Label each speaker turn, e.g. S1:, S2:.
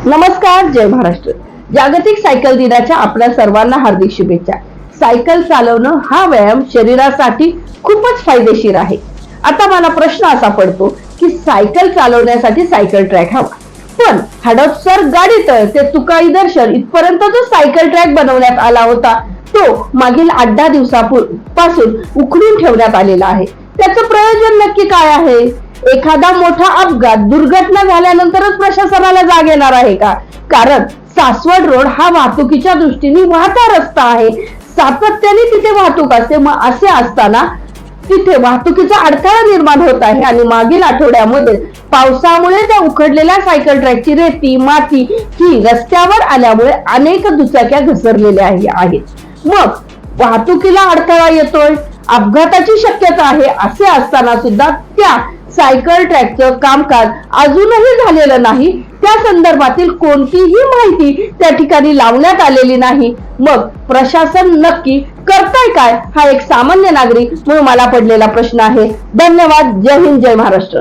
S1: नमस्कार, जय महाराष्ट्र. जागतिक सायकल दिनाच्या आपल्या सर्वांना हार्दिक शुभेच्छा. सायकल चालवणं हा व्यायाम शरीरासाठी खूपच फायदेशीर आहे. आता मला प्रश्न असा पडतो की सायकल चालवण्यासाठी सायकल ट्रॅक हवा, पण हडपसर गाडी ते तुकाई दर्शन इथपर्यंत जो सायकल ट्रॅक बनवण्यात आला होता तो मागील 8-10 दिवसापासून उखडून ठेवण्यात आलेला आहे. त्याचं प्रयोजन नक्की काय आहे? एखादा मोठा अपघात दुर्घटना झाल्यानंतरच प्रशासनाला जाग येणार आहे का? कारण सासवड रोड हा वाहतुकीच्या दृष्टीने वाहता रस्ता आहे. सातत्याने तिथे वाहतूक असते. मग असे असताना तिथे वाहतुकीचा अडथळा निर्माण होत आहे आणि मागील आठवड्यामध्ये पावसामुळे त्या उखडलेल्या सायकल ट्रॅकची रेती माती ही रस्त्यावर आल्यामुळे अनेक दुचाक्या घसरलेल्या आहेत. मग वाहतुकीला अडथळा येतोय, अपघाताची शक्यता आहे. असे असताना सुद्धा त्या सायकल ट्रॅकचं कामकाज अजूनही झालेलं नाही. त्या संदर्भातील कोणतीही माहिती त्या ठिकाणी लावण्यात आलेली नाही. मग प्रशासन नक्की करताय काय? हा एक सामान्य नागरिक म्हणून मला पडलेला प्रश्न आहे. धन्यवाद. जय हिंद, जय महाराष्ट्र.